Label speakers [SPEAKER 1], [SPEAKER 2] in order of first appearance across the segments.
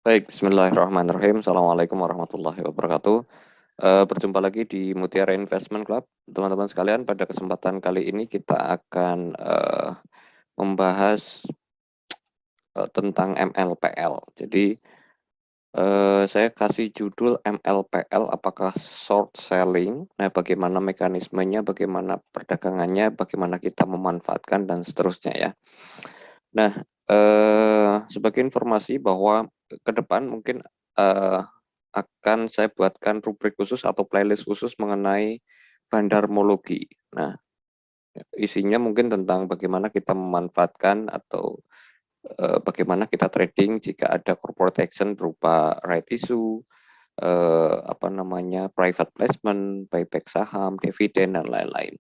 [SPEAKER 1] Baik, bismillahirrahmanirrahim. Assalamualaikum warahmatullahi wabarakatuh. Berjumpa lagi di Mutiara Investment Club. Teman-teman sekalian, pada kesempatan kali ini kita akan membahas tentang MLPL. Jadi, saya kasih judul MLPL, apakah short selling? Nah, bagaimana mekanismenya, bagaimana perdagangannya, bagaimana kita memanfaatkan, dan seterusnya ya. Nah, sebagai informasi bahwa ke depan mungkin eh, akan saya buatkan rubrik khusus atau playlist khusus mengenai bandarmologi. Nah, isinya mungkin tentang bagaimana kita memanfaatkan atau bagaimana kita trading jika ada corporate action berupa right issue, apa namanya, private placement, buyback saham, dividen, dan lain-lain.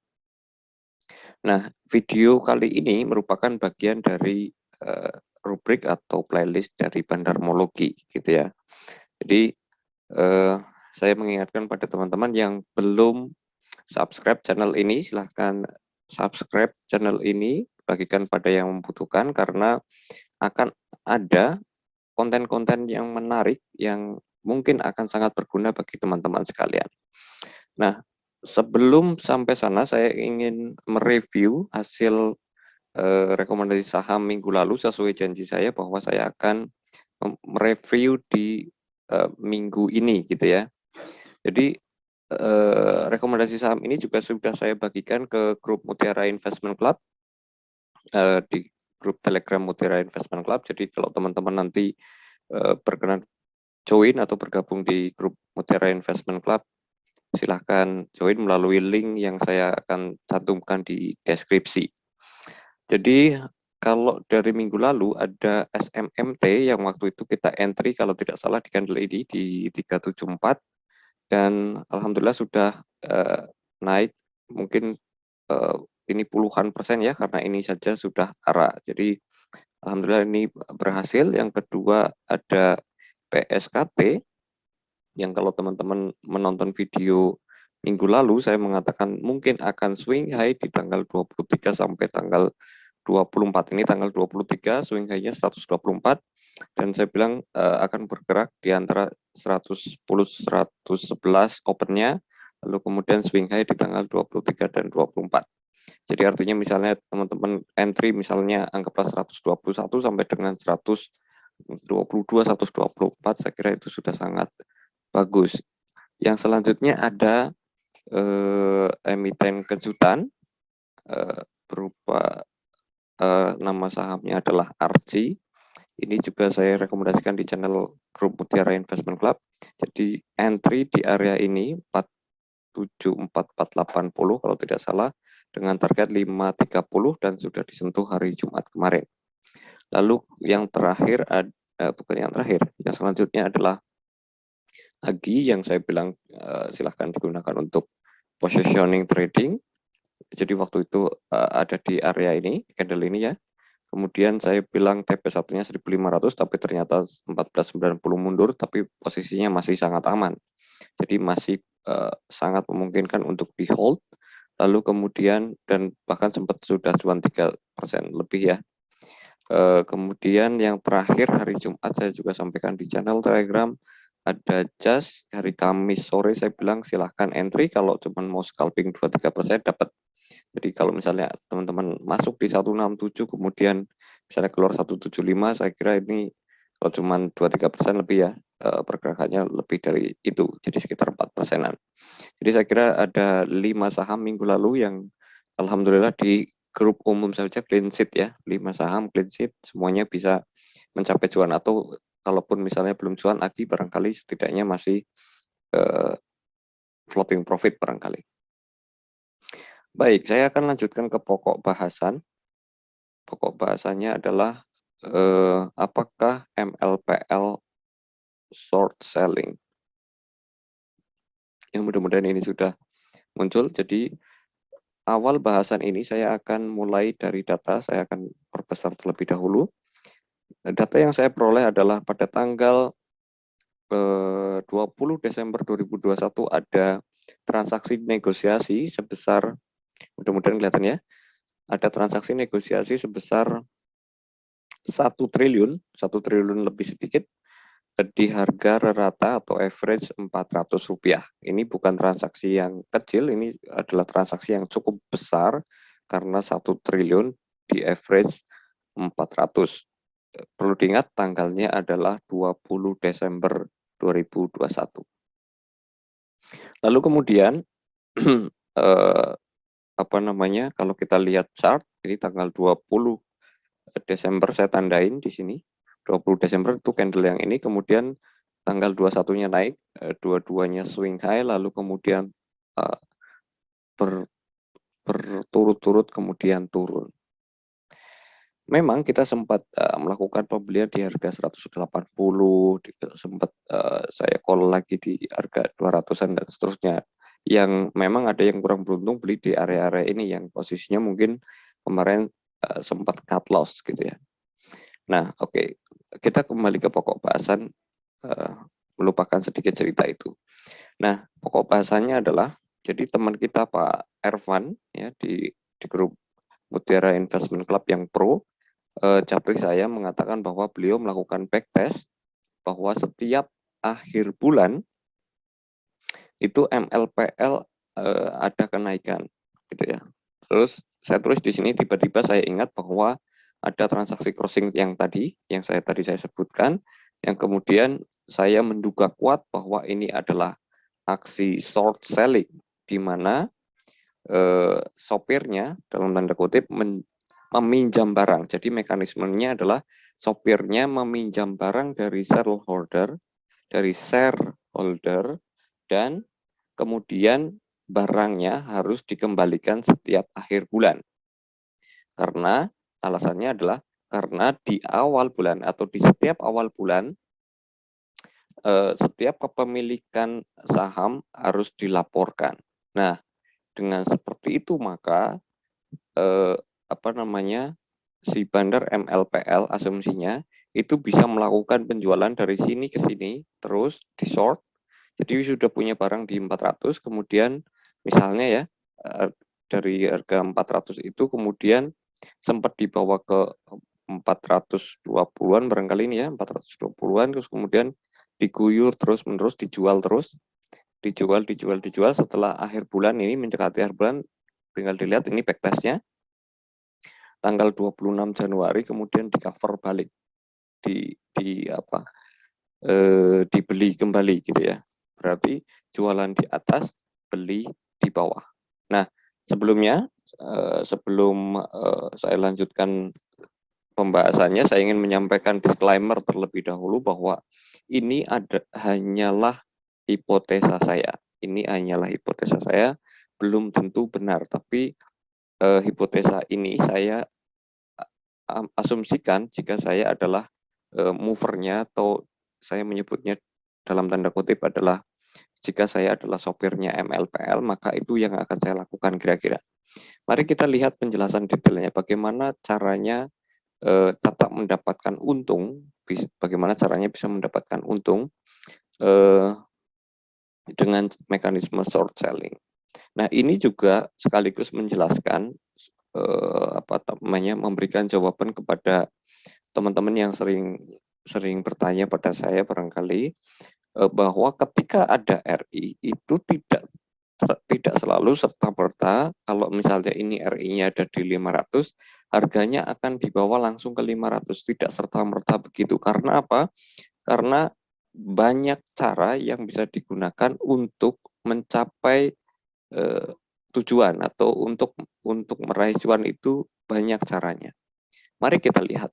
[SPEAKER 1] Nah, video kali ini merupakan bagian dari rubrik atau playlist dari bandarmologi, gitu ya. Jadi, saya mengingatkan pada teman-teman yang belum subscribe channel ini, silahkan subscribe channel ini, bagikan pada yang membutuhkan, karena akan ada konten-konten yang menarik yang mungkin akan sangat berguna bagi teman-teman sekalian. Nah, sebelum sampai sana, saya ingin mereview hasil rekomendasi saham minggu lalu sesuai janji saya bahwa saya akan mereview di minggu ini gitu ya. Jadi rekomendasi saham ini juga sudah saya bagikan ke grup Mutiara Investment Club, di grup Telegram Mutiara Investment Club. Jadi kalau teman-teman nanti berkenan join atau bergabung di grup Mutiara Investment Club, silahkan join melalui link yang saya akan cantumkan di deskripsi. Jadi kalau dari minggu lalu ada SMMT yang waktu itu kita entry kalau tidak salah di candle ini di 374, dan alhamdulillah sudah naik mungkin ini puluhan persen ya, karena ini saja sudah arah. Jadi alhamdulillah ini berhasil. Yang kedua ada PSKT yang kalau teman-teman menonton video minggu lalu saya mengatakan mungkin akan swing high di tanggal 23 sampai tanggal 24. Ini tanggal 23 swing high-nya 124, dan saya bilang akan bergerak di antara 110 111 open-nya, lalu kemudian swing high di tanggal 23 dan 24. Jadi artinya misalnya teman-teman entry misalnya anggaplah 121 sampai dengan 122 124, saya kira itu sudah sangat bagus. Yang selanjutnya ada emiten kejutan berupa nama sahamnya adalah Arci. Ini juga saya rekomendasikan di channel grup Mutiara Investment Club. Jadi entry di area ini 474.480 kalau tidak salah, dengan target 530 dan sudah disentuh hari Jumat kemarin. Lalu yang terakhir bukan yang terakhir, yang selanjutnya adalah Agi yang saya bilang silahkan digunakan untuk positioning trading. Jadi waktu itu ada di area ini, candle ini ya. Kemudian saya bilang TP1-nya 1.500, tapi ternyata 1490 mundur, tapi posisinya masih sangat aman. Jadi masih sangat memungkinkan untuk di hold. Lalu kemudian, dan bahkan sempat sudah cuan 3% lebih ya. Kemudian yang terakhir hari Jumat saya juga sampaikan di channel Telegram, ada jas hari Kamis sore saya bilang silahkan entry kalau cuma mau scalping 2-3% dapat. Jadi kalau misalnya teman-teman masuk di 167 kemudian misalnya keluar 175, saya kira ini kalau cuma 2-3% lebih ya, pergerakannya lebih dari itu, jadi sekitar 4%-an. Jadi saya kira ada 5 saham minggu lalu yang alhamdulillah di grup umum saja clean sheet ya, 5 saham clean sheet, semuanya bisa mencapai cuan, atau kalaupun misalnya belum cuan lagi barangkali setidaknya masih floating profit barangkali. Baik, saya akan lanjutkan ke pokok bahasan. Pokok bahasanya adalah apakah MLPL short selling? Yang mudah-mudahan ini sudah muncul. Jadi awal bahasan ini saya akan mulai dari data, saya akan perbesar terlebih dahulu. Data yang saya peroleh adalah pada tanggal 20 Desember 2021 ada transaksi negosiasi sebesar, mudah-mudahan kelihatan ya, ada transaksi negosiasi sebesar 1 triliun lebih sedikit, di harga rata atau average Rp400. Ini bukan transaksi yang kecil, ini adalah transaksi yang cukup besar karena 1 triliun di average 400. Perlu diingat tanggalnya adalah 20 Desember 2021. Lalu kemudian eh, kalau kita lihat chart, ini tanggal 20 Desember saya tandain di sini. 20 Desember itu candle yang ini, kemudian tanggal 21-nya naik, dua-duanya swing high, lalu kemudian uh, berturut-turut kemudian turun. Memang kita sempat melakukan pembelian di harga 180, sempat saya call lagi di harga 200-an dan seterusnya. Yang memang ada yang kurang beruntung beli di area-area ini yang posisinya mungkin kemarin sempat cut loss gitu ya. Nah, oke. Kita kembali ke pokok bahasan, melupakan sedikit cerita itu. Nah, pokok bahasannya adalah, jadi teman kita Pak Ervan ya di grup Mutiara Investment Club yang pro, Japri saya mengatakan bahwa beliau melakukan backtest bahwa setiap akhir bulan itu MLPL ada kenaikan gitu ya. Terus saya tulis di sini, tiba-tiba saya ingat bahwa ada transaksi crossing yang tadi saya sebutkan, yang kemudian saya menduga kuat bahwa ini adalah aksi short selling, di mana sopirnya dalam tanda kutip meminjam barang. Jadi mekanismenya adalah sopirnya meminjam barang dari shareholder dan kemudian barangnya harus dikembalikan setiap akhir bulan. Karena alasannya adalah karena di awal bulan atau di setiap awal bulan setiap kepemilikan saham harus dilaporkan. Nah, dengan seperti itu maka si bandar MLPL asumsinya itu bisa melakukan penjualan dari sini ke sini terus di short. Jadi sudah punya barang di 400, kemudian misalnya ya dari harga 400 itu kemudian sempat dibawa ke 420-an barangkali ini ya, 420-an, terus kemudian diguyur terus-menerus, dijual setelah akhir bulan ini, mendekati akhir bulan, tinggal dilihat ini backtestnya tanggal 26 Januari kemudian di cover balik, dibeli kembali gitu ya. Berarti jualan di atas, beli di bawah. Nah, sebelum saya lanjutkan pembahasannya, saya ingin menyampaikan disclaimer terlebih dahulu bahwa ini hanyalah hipotesa saya. Ini hanyalah hipotesa saya, belum tentu benar, tapi hipotesa ini saya asumsikan jika saya adalah movernya, atau saya menyebutnya dalam tanda kutip adalah jika saya adalah sopirnya MLPL, maka itu yang akan saya lakukan kira-kira. Mari kita lihat penjelasan detailnya, bagaimana caranya tetap mendapatkan untung, bagaimana caranya bisa mendapatkan untung dengan mekanisme short selling. Nah, ini juga sekaligus menjelaskan memberikan jawaban kepada teman-teman yang sering bertanya pada saya barangkali, bahwa ketika ada RI itu tidak selalu serta-merta kalau misalnya ini RI-nya ada di 500, harganya akan dibawa langsung ke 500. Tidak serta-merta begitu. Karena apa? Karena banyak cara yang bisa digunakan untuk mencapai tujuan atau untuk meraih cuan, itu banyak caranya. Mari kita lihat.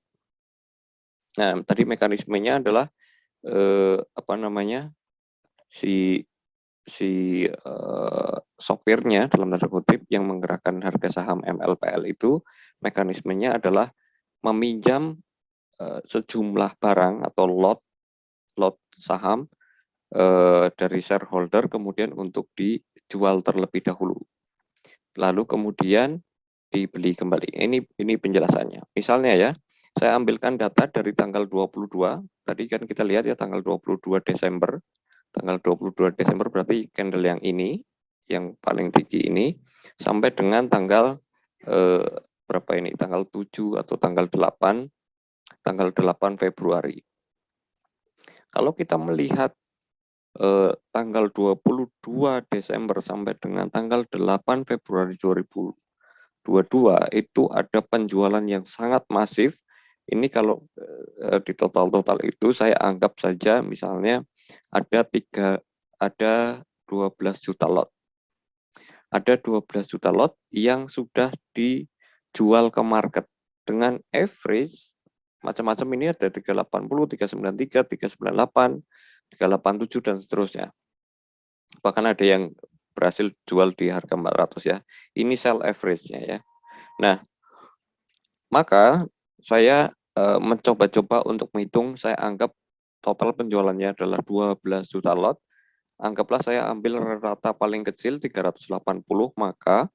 [SPEAKER 1] Nah, tadi mekanismenya adalah si sopirnya dalam tanda kutip yang menggerakkan harga saham MLPL itu, mekanismenya adalah meminjam sejumlah barang atau lot saham dari shareholder, kemudian untuk dijual terlebih dahulu, lalu kemudian dibeli kembali. Ini penjelasannya. Misalnya ya, saya ambilkan data dari tanggal 22, tadi kan kita lihat ya tanggal 22 Desember, tanggal 22 Desember berarti candle yang ini, yang paling tinggi ini, sampai dengan tanggal berapa ini, tanggal 7 atau tanggal 8 Februari. Kalau kita melihat tanggal 22 Desember sampai dengan tanggal 8 Februari 2022 itu ada penjualan yang sangat masif. Ini kalau di total-total itu saya anggap saja misalnya ada 12 juta lot. Ada 12 juta lot yang sudah dijual ke market dengan average macam-macam. Ini ada 380, 393, 398, 387 dan seterusnya. Bahkan ada yang berhasil jual di harga 400 ya. Ini sell average-nya ya. Nah, maka saya mencoba-coba untuk menghitung, saya anggap total penjualannya adalah 12 juta lot. Anggaplah saya ambil rata paling kecil 380, maka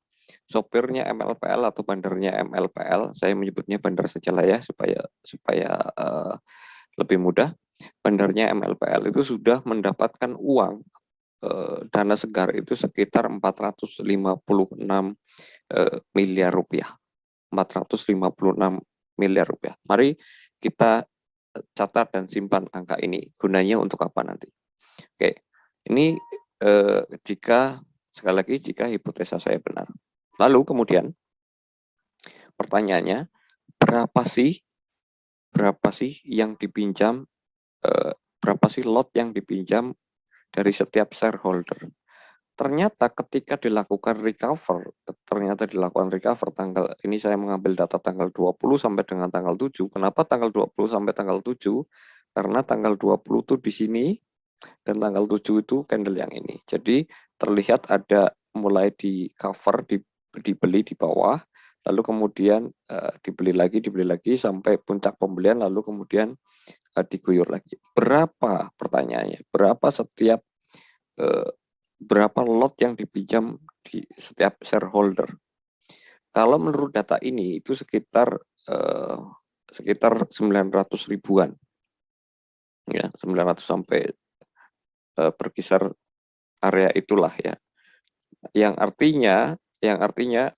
[SPEAKER 1] sopirnya MLPL atau bandarnya MLPL, saya menyebutnya bandar saja lah ya supaya supaya lebih mudah. Bandarnya MLPL itu sudah mendapatkan uang dana segar itu sekitar 456 miliar rupiah. 456 miliar rupiah. Mari kita catat dan simpan angka ini. Gunanya untuk apa nanti? Oke, ini jika sekali lagi jika hipotesa saya benar. Lalu kemudian pertanyaannya, berapa sih yang dipinjam, berapa sih lot yang dipinjam dari setiap shareholder? Ternyata ketika dilakukan recover tanggal ini, saya mengambil data tanggal 20 sampai dengan tanggal 7. Kenapa tanggal 20 sampai tanggal 7? Karena tanggal 20 itu di sini dan tanggal 7 itu candle yang ini. Jadi terlihat ada mulai di cover, dibeli di bawah, lalu kemudian dibeli lagi sampai puncak pembelian, lalu kemudian diguyur lagi. Berapa, pertanyaannya, berapa lot yang dipinjam di setiap shareholder? Kalau menurut data ini itu sekitar 900 ribuan, ya 900 sampai berkisar area itulah ya. Yang artinya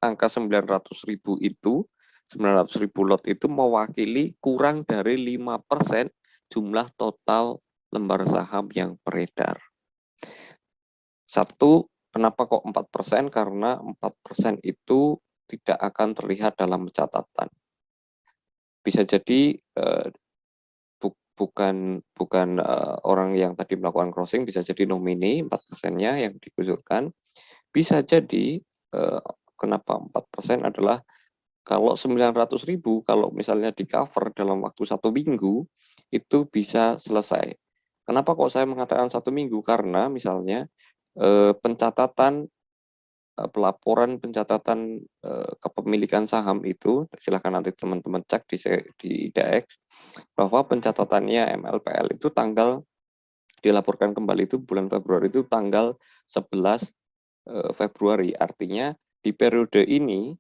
[SPEAKER 1] angka 900 ribu itu 900 ribu lot itu mewakili kurang dari 5% jumlah total lembar saham yang beredar. Satu, kenapa kok 4%? Karena 4% itu tidak akan terlihat dalam catatan. Bisa jadi bukan orang yang tadi melakukan crossing, bisa jadi nomini 4%-nya yang dikucurkan. Bisa jadi kenapa 4% adalah kalau 900 ribu, kalau misalnya di cover dalam waktu 1 minggu, itu bisa selesai. Kenapa kok saya mengatakan 1 minggu? Karena misalnya pencatatan pelaporan pencatatan kepemilikan saham itu, silakan nanti teman-teman cek di DX, bahwa pencatatannya MLPL itu dilaporkan kembali itu bulan Februari itu tanggal 11 Februari. Artinya di periode ini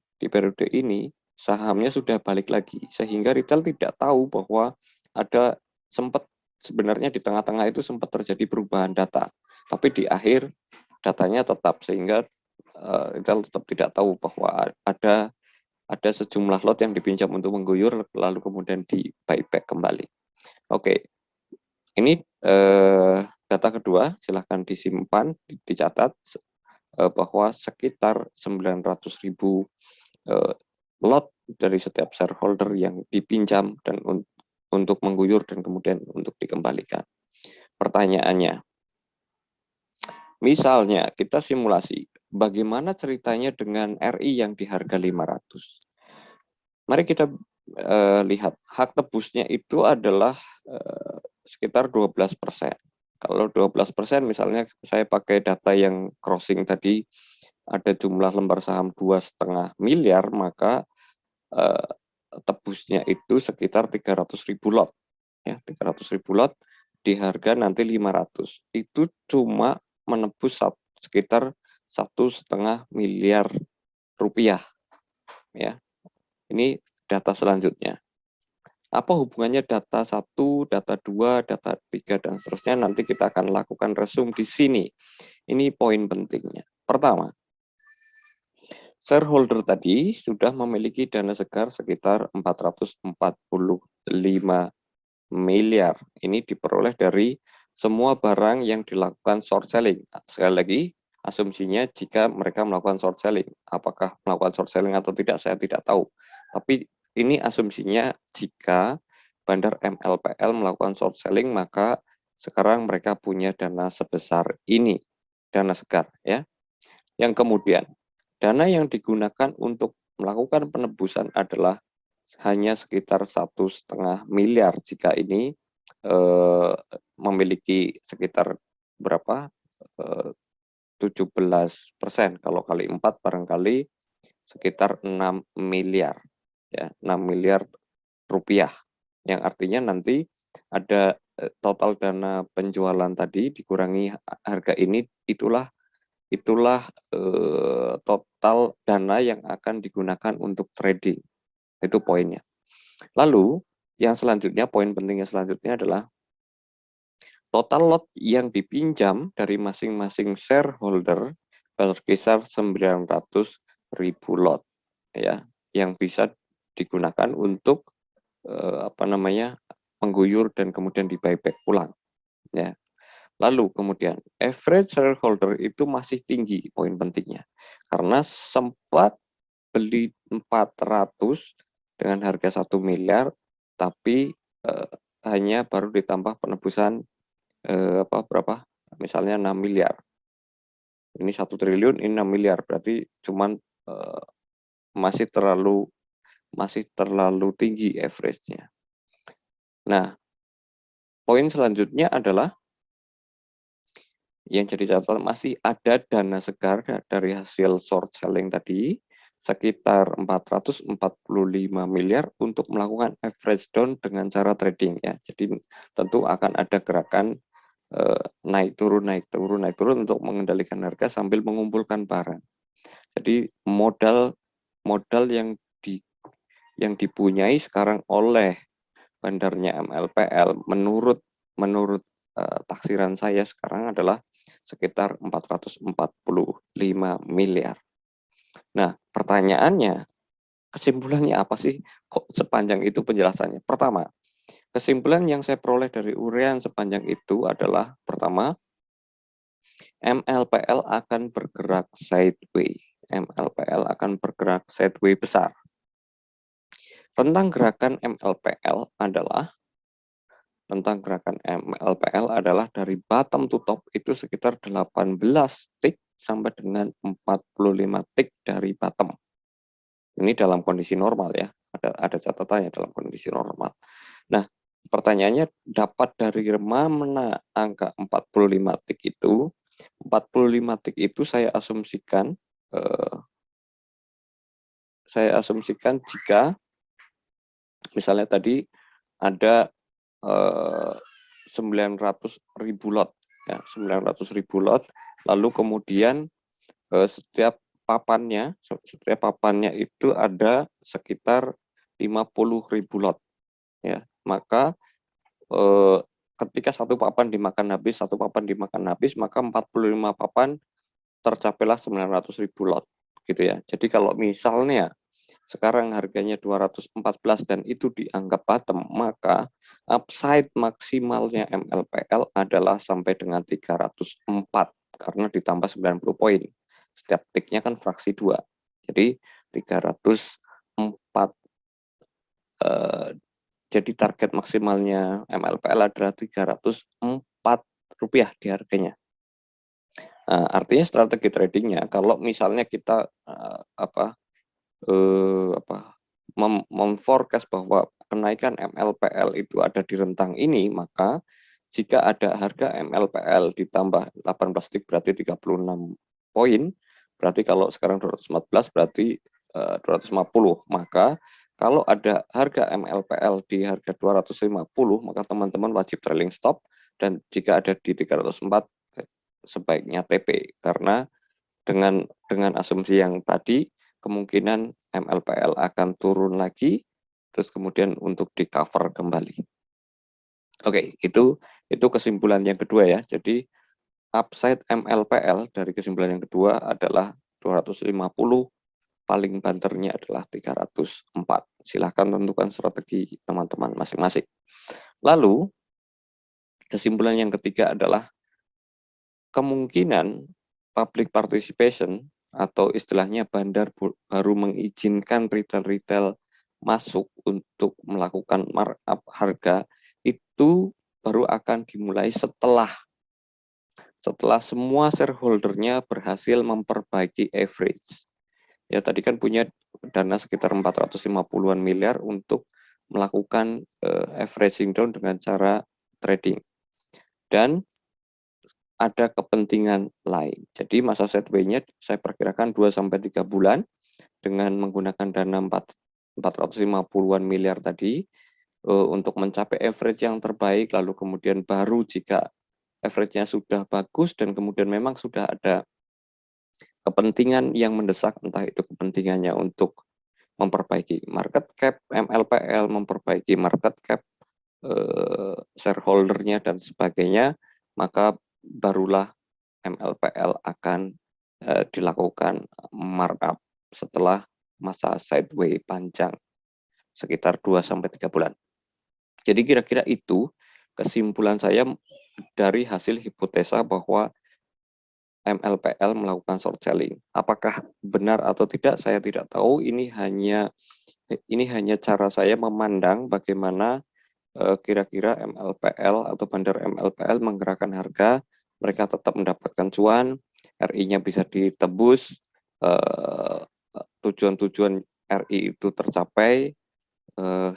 [SPEAKER 1] sahamnya sudah balik lagi, sehingga retail tidak tahu bahwa ada sempat sebenarnya di tengah-tengah itu sempat terjadi perubahan data, tapi di akhir datanya tetap, sehingga retail tetap tidak tahu bahwa ada sejumlah lot yang dipinjam untuk mengguyur lalu kemudian di buyback kembali. Oke, ini data kedua, silahkan disimpan, dicatat bahwa sekitar 900 ribu lot dari setiap shareholder yang dipinjam dan untuk mengguyur dan kemudian untuk dikembalikan. Pertanyaannya, misalnya kita simulasi, bagaimana ceritanya dengan RI yang di harga 500? Mari kita lihat, hak tebusnya itu adalah sekitar 12%. Kalau 12%, misalnya saya pakai data yang crossing tadi, ada jumlah lembar saham 2,5 miliar, maka tebusnya itu sekitar 300 ribu lot. Ya, 300 ribu lot di harga nanti 500. Itu cuma menebus sekitar 1,5 miliar rupiah. Ya, ini data selanjutnya. Apa hubungannya data 1, data 2, data 3, dan seterusnya, nanti kita akan lakukan resume di sini. Ini poin pentingnya. Pertama, shareholder tadi sudah memiliki dana segar sekitar 445 miliar. Ini diperoleh dari semua barang yang dilakukan short selling. Sekali lagi, asumsinya jika mereka melakukan short selling. Apakah melakukan short selling atau tidak, saya tidak tahu. Tapi ini asumsinya jika bandar MLPL melakukan short selling, maka sekarang mereka punya dana sebesar ini, dana segar, ya. Yang kemudian, dana yang digunakan untuk melakukan penebusan adalah hanya sekitar 1,5 miliar jika ini memiliki sekitar berapa? 17%. Kalau kali 4 barangkali sekitar 6 miliar. Ya, 6 miliar rupiah. Yang artinya nanti ada total dana penjualan tadi dikurangi harga ini, itulah total dana yang akan digunakan untuk trading. Itu poinnya. Lalu yang selanjutnya, poin pentingnya selanjutnya adalah total lot yang dipinjam dari masing-masing shareholder berkisar 900.000 lot, ya, yang bisa digunakan untuk mengguyur dan kemudian di buyback ulang, ya. Lalu kemudian average shareholder itu masih tinggi, poin pentingnya, karena sempat beli 400 dengan harga 1 miliar, tapi hanya baru ditambah penebusan berapa? Misalnya 6 miliar. Ini 1 triliun, ini 6 miliar, berarti cuman masih terlalu tinggi average-nya. Nah, poin selanjutnya adalah yang jadi catatan, masih ada dana segar dari hasil short selling tadi sekitar 445 miliar untuk melakukan average down dengan cara trading, ya. Jadi tentu akan ada gerakan naik turun untuk mengendalikan harga sambil mengumpulkan barang. Jadi modal yang dipunyai sekarang oleh bandarnya MLPL menurut taksiran saya sekarang adalah sekitar 445 miliar. Nah, pertanyaannya, kesimpulannya apa sih? Kok sepanjang itu penjelasannya? Pertama, kesimpulan yang saya peroleh dari uraian sepanjang itu adalah, pertama, MLPL akan bergerak sideways. MLPL akan bergerak sideways besar. Tentang gerakan MLPL adalah dari bottom to top itu sekitar 18 tick sampai dengan 45 tick dari bottom. Ini dalam kondisi normal, ya. Ada catatannya dalam kondisi normal. Nah, pertanyaannya, dapat dari mana angka 45 tick itu? 45 tick itu saya asumsikan jika misalnya tadi ada 900.000 lot, ya, 900.000 lot, lalu kemudian setiap papannya itu ada sekitar 50.000 lot, ya. Maka ketika satu papan dimakan habis, maka 45 papan tercapailah 900.000 lot, gitu, ya. Jadi kalau misalnya sekarang harganya 214 dan itu dianggap bottom, maka upside maksimalnya MLPL adalah sampai dengan 304 karena ditambah 90 poin. Setiap ticknya kan fraksi 2. Jadi 304, jadi target maksimalnya MLPL adalah 304 rupiah di harganya. Artinya strategi tradingnya, kalau misalnya kita memforecast bahwa kenaikan MLPL itu ada di rentang ini, maka jika ada harga MLPL ditambah 18 tick berarti 36 poin, berarti kalau sekarang 214 berarti 250, maka kalau ada harga MLPL di harga 250, maka teman-teman wajib trailing stop, dan jika ada di 304 sebaiknya TP, karena dengan asumsi yang tadi kemungkinan MLPL akan turun lagi, terus kemudian untuk di cover kembali. Oke, itu kesimpulan yang kedua, ya. Jadi upside MLPL dari kesimpulan yang kedua adalah 250, paling banternya adalah 304. Silahkan tentukan strategi teman-teman masing-masing. Lalu Kesimpulan yang ketiga adalah kemungkinan public participation atau istilahnya bandar baru mengizinkan retail-retail masuk untuk melakukan markup harga itu baru akan dimulai setelah semua shareholder-nya berhasil memperbaiki average. Ya tadi kan punya dana sekitar 450-an miliar untuk melakukan averaging down dengan cara trading. Dan ada kepentingan lain. Jadi masa setway-nya saya perkirakan 2-3 bulan dengan menggunakan dana 450-an miliar tadi untuk mencapai average yang terbaik, lalu kemudian baru jika average-nya sudah bagus dan kemudian memang sudah ada kepentingan yang mendesak, entah itu kepentingannya untuk memperbaiki market cap MLPL, memperbaiki market cap shareholder-nya dan sebagainya, maka barulah MLPL akan dilakukan markup setelah masa sideway panjang sekitar 2-3 bulan. Jadi kira-kira itu kesimpulan saya dari hasil hipotesa bahwa MLPL melakukan short selling. Apakah benar atau tidak saya tidak tahu. Ini hanya cara saya memandang bagaimana kira-kira MLPL atau bandar MLPL menggerakkan harga, mereka tetap mendapatkan cuan, RI-nya bisa ditebus, tujuan-tujuan RI itu tercapai,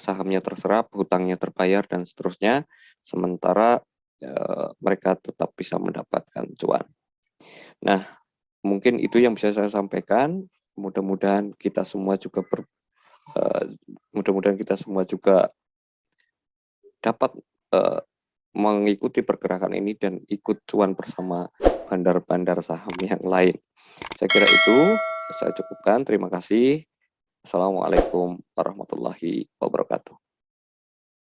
[SPEAKER 1] sahamnya terserap, hutangnya terbayar, dan seterusnya, sementara mereka tetap bisa mendapatkan cuan. Nah, mungkin itu yang bisa saya sampaikan. Mudah-mudahan kita semua juga dapat mengikuti pergerakan ini dan ikut cuan bersama bandar-bandar saham yang lain. Saya kira itu saya cukupkan. Terima kasih. Assalamualaikum warahmatullahi wabarakatuh.